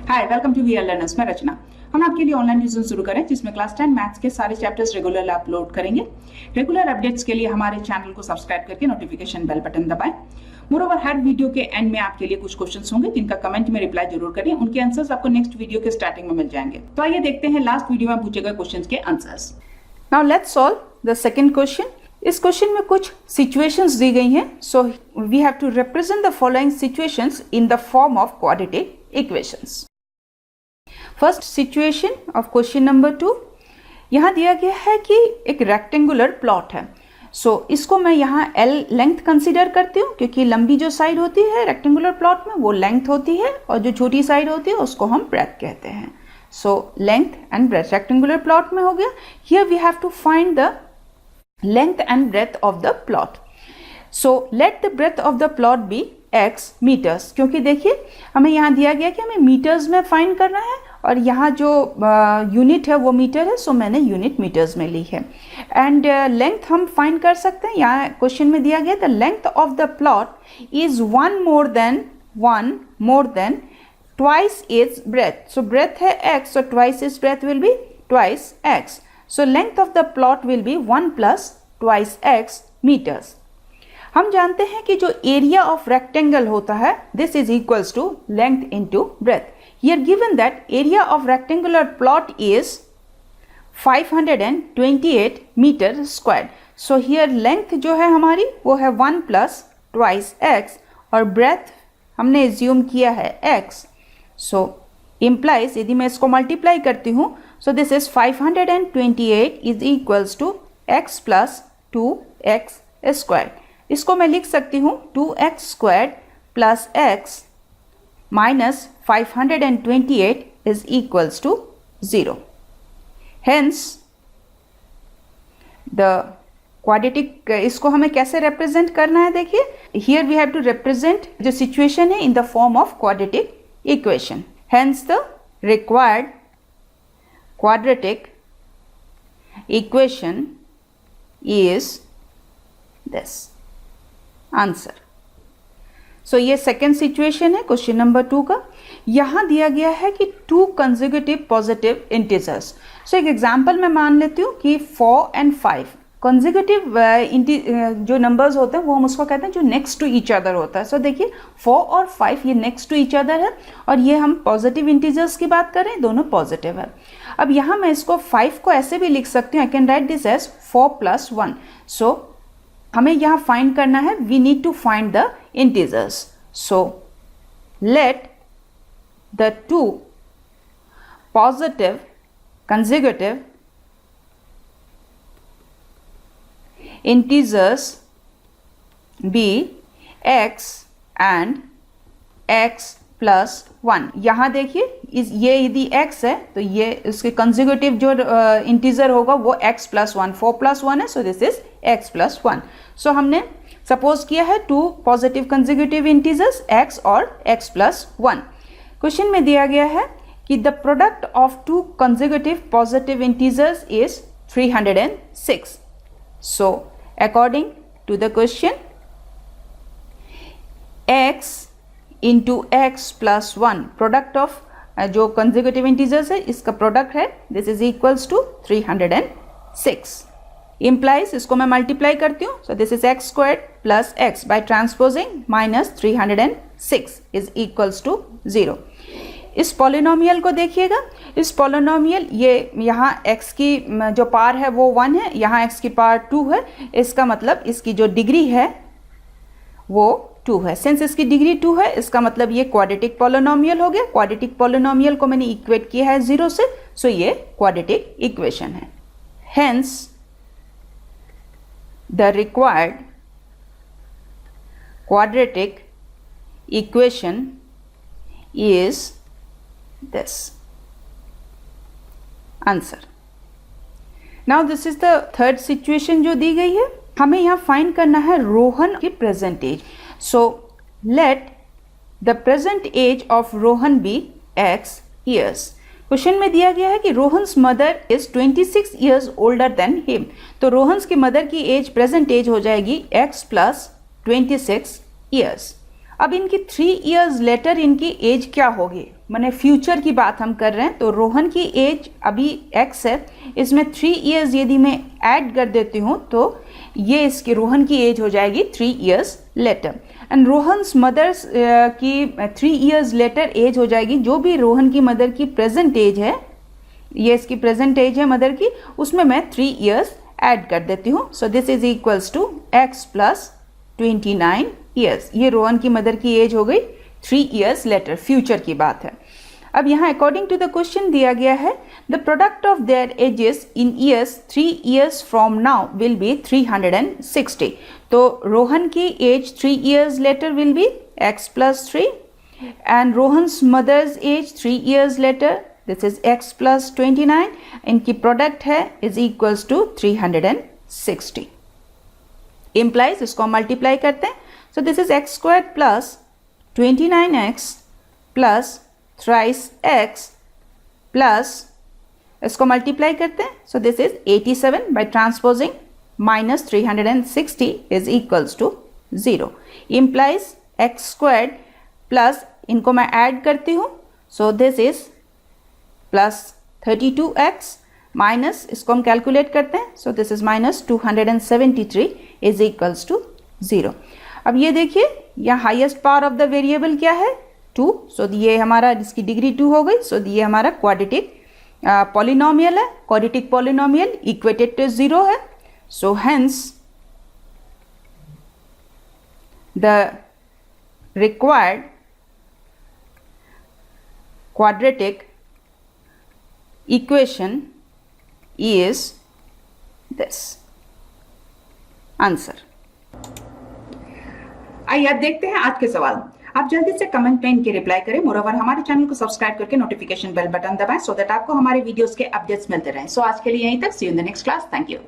Hi welcome to VRLearners। मैं रचना। हम आपके लिए ऑनलाइन ट्यूशन शुरू करें जिसमें क्लास 10 मैथ्स के सारे चैप्टर्स रेगुलर अपलोड करेंगे। रेगुलर अपडेट्स के लिए हमारे चैनल को सब्सक्राइब करके नोटिफिकेशन बेल बटन दबाएं। मोरओवर हर वीडियो के एंड में आपके लिए कुछ क्वेश्चंस होंगे जिनका कमेंट में रिप्लाई जरूर करें। उनके आंसर्स आपको नेक्स्ट वीडियो के स्टार्टिंग में मिल जाएंगे। तो आइए देखते हैं लास्ट वीडियो में पूछे गए क्वेश्चंस के answers. Now let's solve the second question. इस क्वेश्चन में कुछ सिचुएशंस दी गई हैं, so we have to represent the following situations in the form of quadratic equations. First situation of question number 2, यहाँ दिया गया है कि एक रेक्टेंगुलर प्लॉट है। सो इसको मैं यहाँ L लेंथ कंसीडर करती हूँ क्योंकि लंबी जो साइड होती है रेक्टेंगुलर प्लॉट में वो लेंथ होती है और जो छोटी साइड होती है उसको हम ब्रेथ कहते हैं। So length and breadth rectangular plot में हो गया। Here we have to find the length and breadth of the plot. So let the breadth of the plot be x metres, क्योंकि देखिए हमें यहाँ दिया गया कि हमें मीटर्स में फाइंड करना है और यहाँ जो यूनिट है वो मीटर है, सो मैंने यूनिट मीटर्स में ली है। एंड लेंथ हम फाइंड कर सकते हैं। यहाँ क्वेश्चन में दिया गया the length of the plot is one more than twice its breadth. So breadth है x, so twice its breadth will be twice x। So length of the plot will be 1 + twice x metres. हम जानते हैं कि जो area of rectangle होता है this is equals to length into breadth. Here given that area of rectangular plot is 528 metre square. So here length जो है हमारी वो है 1 + ट्वाइस x और ब्रेथ हमने एज्यूम किया है x। सो इम्प्लाइज यदि मैं इसको मल्टीप्लाई करती हूँ, so this is 528 is equals to x + 2x square. इसको मैं लिख सकती हूँ 2x² + x minus 528 is equals to 0. Hence, the quadratic इसको हमें कैसे represent करना है देखिए। Here we have to represent जो situation है in the form of quadratic equation. Hence, the required quadratic equation is this. Answer. So ये second situation है क्वेश्चन नंबर 2 का। यहाँ दिया गया है कि 2 कंसेक्यूटिव पॉजिटिव इंटीजर्स। सो एक एग्जांपल मैं मान लेती हूँ कि 4 and 5 कंसेक्यूटिव जो नंबर्स होते हैं वो हम उसको कहते हैं जो नेक्स्ट टू ईच अदर होता है। सो देखिए 4 और 5 ये नेक्स्ट टू ईच अदर है और ये हम पॉजिटिव इंटीजर्स की बात करें, दोनों पॉजिटिव है। अब यहाँ मैं इसको 5 को ऐसे भी लिख सकती हूँ, I can write this as 4 + 1। So हमें यहाँ फाइंड करना है, we need to find the integers. So let the 2 positive consecutive integers be x and x + 1। यहाँ देखिए ये यदि x है तो ये उसके कंसेक्यूटिव जो इंटीजर होगा वो x + 1, 4 + 1 है, so this is x + 1। So हमने सपोज किया है 2 पॉजिटिव कंसेक्यूटिव इंटीजर्स x और x + 1। क्वेश्चन में दिया गया है कि the product of 2 consecutive positive integers is 306। So according to the question x into x + 1 product of जो कंसेक्यूटिव इंटीजर्स है इसका प्रोडक्ट है, this is equals to 306। Implies इसको मैं मल्टीप्लाई करती हूँ, so this is x² + x by transposing -306 is equals to 0। इस polynomial को देखिएगा। इस पॉलिनोमियल ये यहाँ x की जो पावर है वो 1 है, यहाँ x की पावर 2 है। इसका मतलब इसकी जो डिग्री है वो 2 है। सिंस इसकी डिग्री 2 है इसका मतलब ये क्वाड्रेटिक पॉलिनोमियल हो गया। क्वाड्रेटिक पॉलिनोमियल को मैंने इक्वेट किया है 0 से, सो ये क्वाड्रेटिक इक्वेशन है। Hence the required quadratic equation is this. Answer. Now this is the third situation जो दी गई है। हमें यहाँ फाइंड करना है रोहन की present age. So let the present age of Rohan be x years। Question में दिया गया है कि Rohan's mother is 26 years older than him. तो रोहन्स की मदर की एज प्रेजेंट एज हो जाएगी x + 26 ईयर्स। अब इनकी 3 इयर्स लेटर इनकी एज क्या होगी, माने फ्यूचर की बात हम कर रहे हैं। तो रोहन की एज अभी x है, इसमें 3 इयर्स यदि मैं ऐड कर देती हूँ तो ये इसकी रोहन की एज हो जाएगी 3 years later. And Rohan's mother's की 3 इयर्स लेटर एज हो जाएगी, जो भी रोहन की मदर की प्रेजेंट एज है, ये इसकी प्रेजेंट एज है मदर की, उसमें मैं 3 इयर्स ऐड कर देती हूँ। So this is equals to x plus 29 years. ये रोहन की मदर की एज हो गई 3 इयर्स लेटर, फ्यूचर की बात है। अब यहाँ अकॉर्डिंग टू द क्वेश्चन दिया गया है the product of their ages in years 3 years from now will be 360। तो रोहन की age 3 years later will be x plus 3 and Rohan's mother's age 3 years later, this is x plus 29, इनकी product है is equals to 360। Implies इसको हम multiply करते हैं। So this is x square plus 29x plus thrice x plus इसको multiply करते हैं। So this is 87 by transposing minus 360 is equals to 0। Implies x square plus इनको मैं ऐड करती हूँ। So this is plus 32x minus इसको हम calculate करते हैं। So this is minus 273 is equals to 0। अब ये देखिए यहाँ highest power of the variable क्या है 2। सो ये हमारा इसकी डिग्री 2 हो गई। सो ये हमारा क्वाड्रेटिक पॉलिनोमियल है, क्वाड्रेटिक पॉलिनोमियल इक्वेटेड टू 0 है। So hence the required quadratic equation is this answer. आइए अब देखते हैं आज के सवाल। आप जल्दी से कमेंट में इनके रिप्लाई करें। मोरओवर हमारे चैनल को सब्सक्राइब करके नोटिफिकेशन बेल बटन दबाएं सो दैट आपको हमारे वीडियोस के अपडेट्स मिलते रहें। सो आज के लिए यहीं तक। See you in the next class. Thank you.